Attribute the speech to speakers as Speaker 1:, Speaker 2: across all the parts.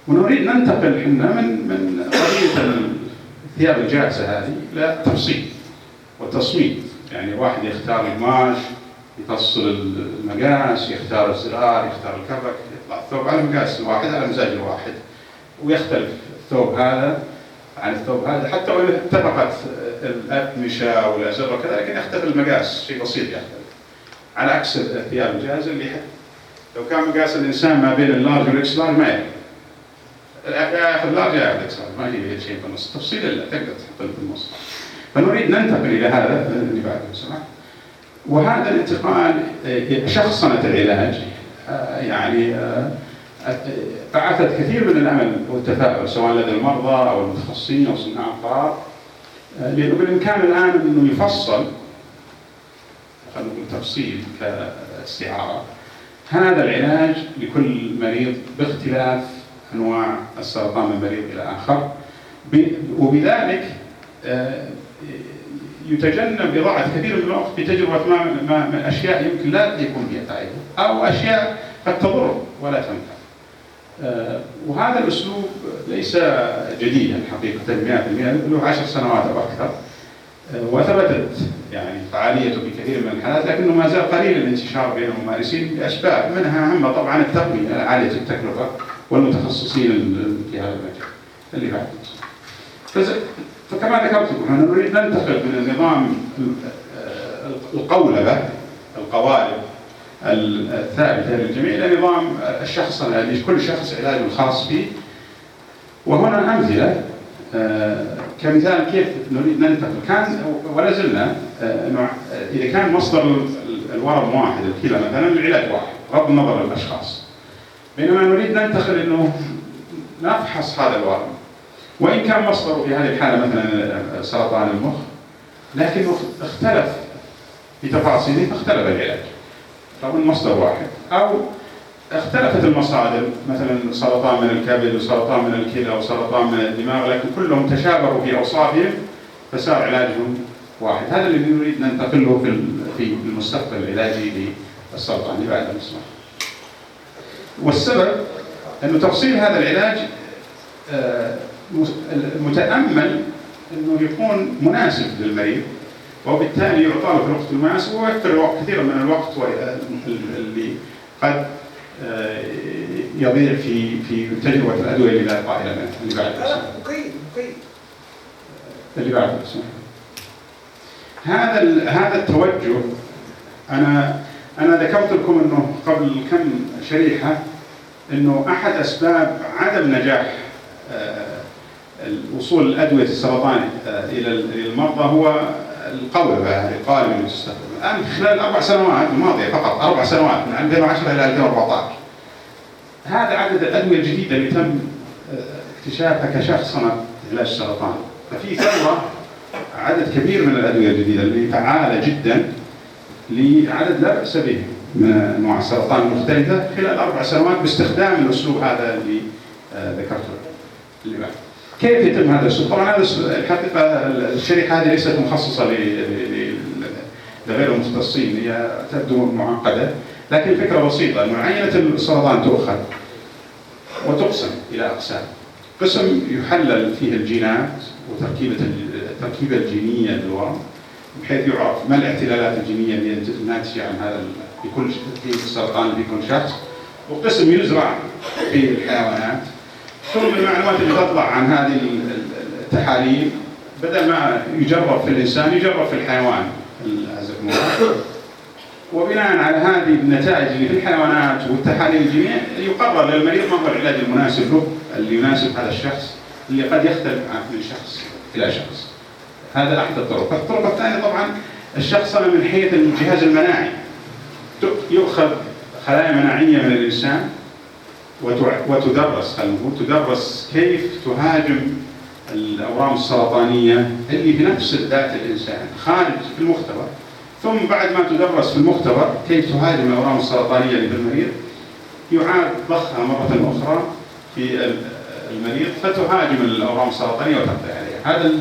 Speaker 1: ونريد ننتقل حنا من قضية الثياب الجاهزة هذه إلى تفصيل وتصميم. يعني واحد يختار القماش، يفصل المقاس، يختار الزرار، يختار الكفك، يطلع الثوب على مقاس الواحد، على مزاج الواحد، ويختلف الثوب هذا عن الثوب هذا، حتى وإن اتفقت الأقمشة والأزرار وكذا، لكن يختلف المقاس شيء بسيط يختلف. على عكس الثياب الجاهزة اللي لو كان مقاس الإنسان ما بين اللارج والإكس لارج ما يعرف. ياخذ اللارج ياخذ الإكس لارج، ما هي شيء في النص، تفصيل إلا تقدر تحطه في النص. فنريد ننتقل إلى هذا اللي بعده سمعت. وهذا الانتقال شخصنة العلاج يعني بعثت كثير من الأمل والتفاؤل سواء لدى المرضى أو المتخصصين أو صناع القرار، لأنه بالإمكان الآن أنه يفصل، خلينا نقول تفصيل كاستعارة، هذا العلاج لكل مريض باختلاف أنواع السرطان من مريض إلى آخر، وبذلك يتجنب إضاعة كثير من الوقت بتجربة ما أشياء يمكن لا يكون فيها فائدة، أو أشياء قد تضر ولا تنفع. وهذا الأسلوب ليس جديدا حقيقة 100%، له 10 سنوات أو أكثر، وثبتت يعني فعاليته بكثير من الحالات، لكنه ما زال قليل الانتشار بين الممارسين لأسباب، منها أهمها طبعا التقنية عالية التكلفة والمتخصصين في هذا المجال اللي بعد. فكما ذكرت لكم احنا نريد ننتقل من النظام القولبة القوالب الثابتة للجميع إلى نظام الشخصنة اللي كل شخص علاجه الخاص فيه. وهنا أمثلة كمثال كيف نريد ننتقل. كان ولا زلنا إذا كان مصدر الورم واحد، الكلى مثلا، العلاج واحد بغض النظر عن الأشخاص، بينما نريد ننتقل إنه نفحص هذا الورم، وإن كان مصدره في هذه الحالة مثلا سرطان المخ، لكنه اختلف في تفاصيله فاختلف العلاج، طبعا مصدر واحد، أو اختلفت المصادر، مثلا سرطان من الكبد وسرطان من الكلى وسرطان من الدماغ، لكن كلهم تشابهوا في أوصافهم فصار علاجهم واحد. هذا اللي نريد ننتقله في المستقبل العلاجي للسرطان اللي بعد المصنع. والسبب أنه تفصيل هذا العلاج متأمل أنه يكون مناسب للمريض، وبالتالي يعطى له في الوقت المناسب، ويوفر الوقت كثيرا من الوقت اللي قد يضيع في تجربة الأدوية اللي لا قائل منها اللي بعد اللي بعد هذا التوجه. أنا ذكرت لكم أنه قبل كم شريحة أنه أحد أسباب عدم نجاح وصول الأدوية السرطان إلى المرضى هو القولبة، القالب اللي تستخدم الآن خلال 4 سنوات الماضية، فقط 4 سنوات من 2010 إلى 2014. هذا عدد الأدوية الجديدة اللي تم اكتشافها كشخصنة علاج السرطان. ففي ثورة عدد كبير من الأدوية الجديدة اللي فعالة جدا لعدد لا بأس به من أنواع السرطان المختلفة خلال 4 سنوات باستخدام الأسلوب هذا اللي ذكرته اللي بعد. كيف يتم هذا الأسلوب؟ طبعا هذا الحقيقة الشريحة هذه ليست مخصصة لغير المختصين، هي تبدو معقدة، لكن الفكرة بسيطة. أن عينة السرطان تؤخذ وتقسم إلى أقسام. قسم يحلل فيه الجينات التركيبة الجينية للورم، بحيث يعرف ما الاحتلالات الجينية الناتجة عن هذا في السرطان في كل شخص. وقسم يزرع في الحيوانات، ثم المعلومات اللي تطلع عن هذه التحاليل بدل ما يجرب في الإنسان يجرب في الحيوان وبناء على هذه النتائج اللي في الحيوانات والتحاليل الجينية يقرر للمريض ما هو العلاج المناسب له، اللي يناسب هذا الشخص، اللي قد يختلف من شخص إلى شخص. هذا أحد الطرق. الطرق الثانية طبعا الشخصنة من حيث الجهاز المناعي. يؤخذ خلايا مناعية من الإنسان وتدرس كيف تهاجم الأورام السرطانية اللي في نفس ذات الإنسان خارج في المختبر، ثم بعد ما تدرس في المختبر كيف تهاجم الأورام السرطانية اللي في المريض، يعاد ضخها مرة أخرى في المريض فتهاجم الأورام السرطانية وتقضي عليها. هذا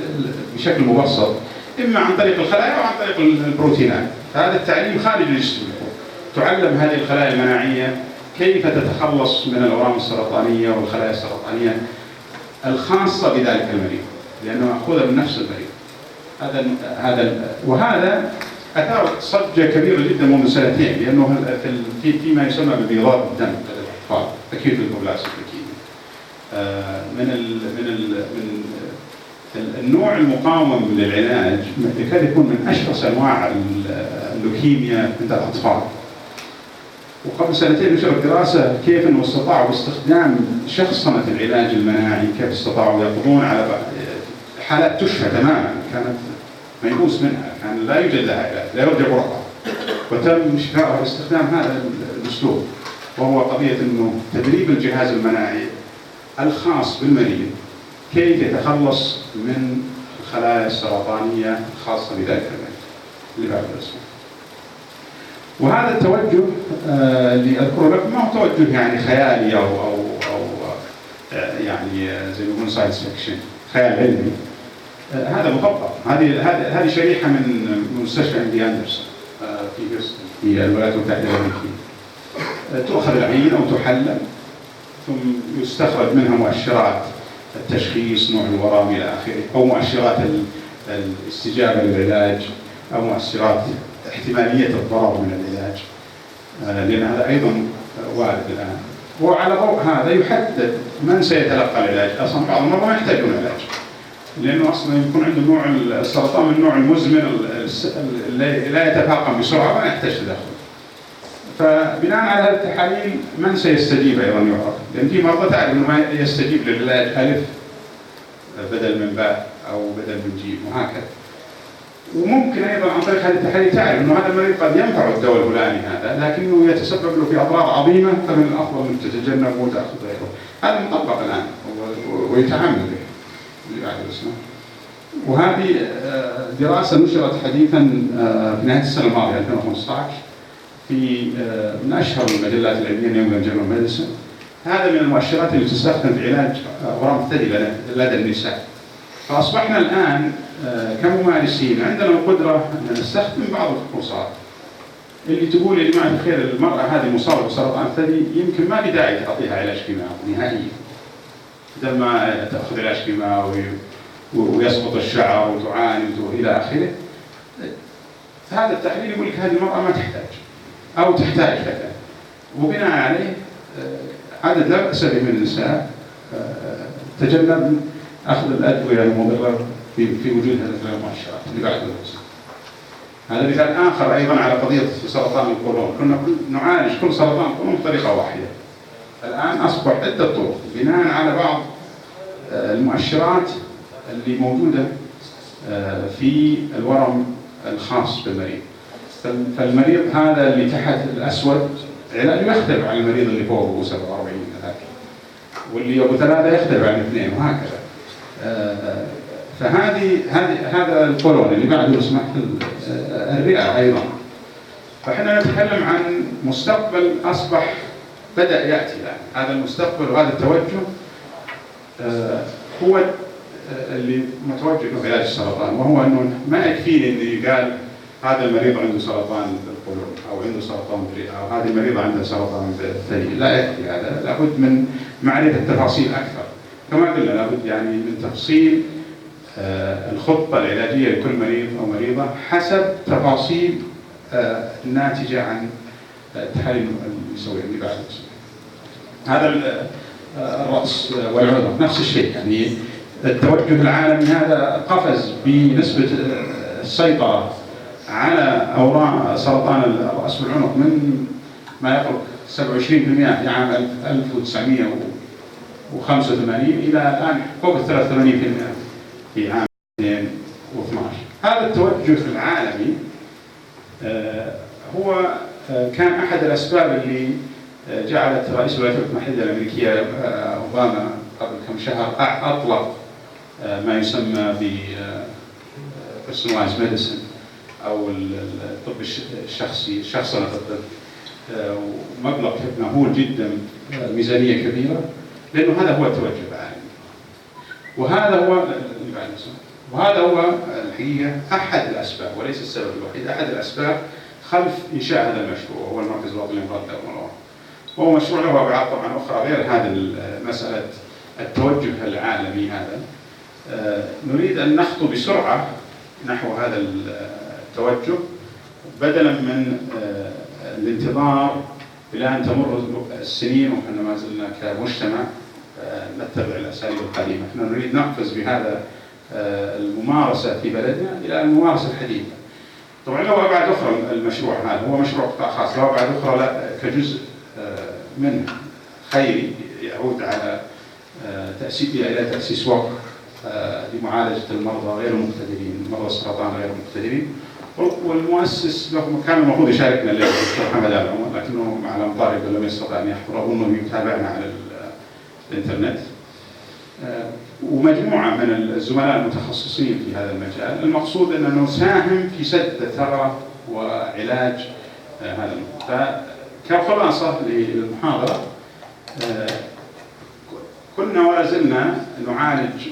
Speaker 1: بشكل مبسط، إما عن طريق الخلايا أو عن طريق البروتينات. هذا التعليم خارج الجسم، تعلم هذه الخلايا المناعية كيف تتخلص من الأورام السرطانية والخلايا السرطانية الخاصة بذلك المريض، لأنه مأخوذة من نفس المريض. وهذا أثار ضجة كبيرة جدا منذ سنتين، لأنه فيما يسمى ببيضات الدم لدى الأطفال أكيد البلاسيك من النوع المقاوم للعلاج يكاد يكون من أشخص أنواع اللوكيميا عند الأطفال. وقبل سنتين نشرت دراسة كيف أنه استطاعوا باستخدام شخصنة العلاج المناعي، كيف استطاعوا يقضون على حالات تشفى تماما كانت ميؤوس منها، كان لا يوجد لها علاج، لا يرجى برأة، وتم شفائها باستخدام هذا الأسلوب، وهو قضية أنه تدريب الجهاز المناعي الخاص بالمريض كيف يتخلص من الخلايا السرطانية الخاصة بذلك المريض اللي بعد الاسم. وهذا التوجه اللي أذكره لكم ما هو توجه يعني خيالي أو يعني زي ما يقولون ساينس فيكشن، خيال علمي. هذا مطبق. هذه شريحة من مستشفى MD أندرسون في هيوستن في الولايات المتحدة الأمريكية. تؤخذ العين أو تحلل، ثم يستخرج منها مؤشرات التشخيص، نوع الورم إلى آخره، أو مؤشرات الاستجابة للعلاج، أو مؤشرات احتمالية الضرر من العلاج، لأن هذا أيضا وارد الآن. وعلى ضوء هذا يحدد من سيتلقى العلاج. أصلا بعض المرضى ما يحتاجون العلاج، لأنه أصلا يكون عنده نوع السرطان من النوع المزمن اللي لا يتفاقم بسرعة، ما يحتاج تدخل. فبناء على هذه التحاليل من سيستجيب أيضا يعرف، لأن في مرضى تعرف أنه ما يستجيب للعلاج ألف بدل من باء أو بدل من جيم وهكذا. وممكن أيضا عن طريق هذه التحاليل تعرف أنه هذا المريض قد ينفع الدواء الفلاني هذا، لكنه يتسبب له في أضرار عظيمة، فمن الأفضل أن تتجنب وتأخذ غيره. هذا مطبق الآن ويتعامل به اللي بعد الاسم. وهذه دراسة نشرت حديثا في نهاية السنة الماضية 2015 في من أشهر المجلات العلمية نيو جورنال ميديسن. هذا من المؤشرات اللي تستخدم في علاج أورام الثدي لدى النساء. فأصبحنا الآن كممارسين عندنا القدرة أن نستخدم بعض الفحوصات اللي تقول يا جماعة الخير المرأة هذه مصابة بسرطان الثدي يمكن ما في داعي تعطيها علاج كيماوي نهائيا، بدل ما تأخذ علاج كيماوي ويسقط الشعر وتعاني إلى آخره. هذا التحليل يقول لك هذه المرأة ما تحتاج أو تحتاج كذا، وبناء عليه عدد لا بأس به من النساء تجنب أخذ الأدوية المضرة في وجود هذه المؤشرات اللي بعد الوزن. هذا مثال آخر أيضا على قضية سرطان القولون. كنا نعالج كل سرطان القولون بطريقة واحدة، الآن أصبح عدة طرق بناء على بعض المؤشرات اللي موجودة في الورم الخاص بالمريض. فالمريض هذا اللي تحت الأسود علاجه يختلف عن المريض اللي فوق أبو 47 واللي أبو 3 يختلف عن 2 وهكذا. هذا القولون اللي بعده اسمه الرئة أيضا. فإحنا نتكلم عن مستقبل أصبح بدأ يأتي الآن. هذا المستقبل وهذا التوجه هو اللي متوجه له علاج السرطان، وهو أنه ما يكفيني أن يقال هذا المريض عنده سرطان القولون أو عنده سرطان الرئة أو هذه المريضة عندها سرطان الثدي. لا يكفي هذا، لابد من معرفة تفاصيل أكثر. كما قلنا لابد يعني من تفصيل الخطة العلاجية لكل مريض أو مريضة حسب تفاصيل الناتجة عن التحاليل المسوية اللي بعد. هذا الرأس والعنق نفس الشيء، يعني التوجه العالمي هذا قفز بنسبة السيطرة على أورام سرطان الرأس والعنق من ما يقرب 27% في عام 1985 إلى الآن فوق 83% في عام 2012. هذا التوجه العالمي هو كان أحد الأسباب اللي جعلت رئيس الولايات المتحدة الأمريكية أوباما قبل كم شهر أطلق ما يسمى ب personalized medicine أو الطب الشخصي، شخصنة الطب، ومبلغ مهول جدا، ميزانية كبيرة، لأنه هذا هو التوجه العالمي. وهذا هو الحقيقة أحد الأسباب وليس السبب الوحيد، أحد الأسباب خلف إنشاء هذا المشروع، هو المركز الوطني لأمراض الدم والأورام. وهو مشروع له أبعاد طبعا أخرى غير هذه مسألة التوجه العالمي هذا. نريد أن نخطو بسرعة نحو هذا التوجه بدلا من الانتظار إلى أن تمر السنين وإحنا ما زلنا كمجتمع نتبع الأساليب القديمة. نحن نريد نقفز بهذا الممارسة في بلدنا إلى الممارسة الحديثة. طبعا له أبعاد أخرى المشروع هذا، هو مشروع قطاع خاص، له أبعاد أخرى لا كجزء منه خيري يعود على إلى تأسيس وقت لمعالجة المرضى غير المقتدرين، مرضى السرطان غير المقتدرين، والمؤسس له كان المفروض يشاركنا اليوم الدكتور محمد العمر، لكنه مع الأمطار لم يستطع أن يحضر، أظنه يتابعنا على الإنترنت. ومجموعة من الزملاء المتخصصين في هذا المجال، المقصود أن نساهم في سد الثغرة وعلاج هذا المرض. فكخلاصة للمحاضرة، كنا ولا زلنا نعالج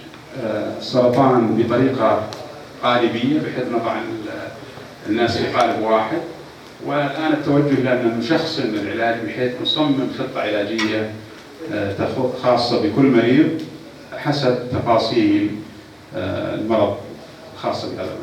Speaker 1: السرطان بطريقة قالبية بحيث نضع الناس في قالب واحد، والآن التوجه إلى أن نشخصن العلاج بحيث نصمم خطة علاجية خاصة بكل مريض حسب تفاصيل المرض الخاصة بهذا المرض.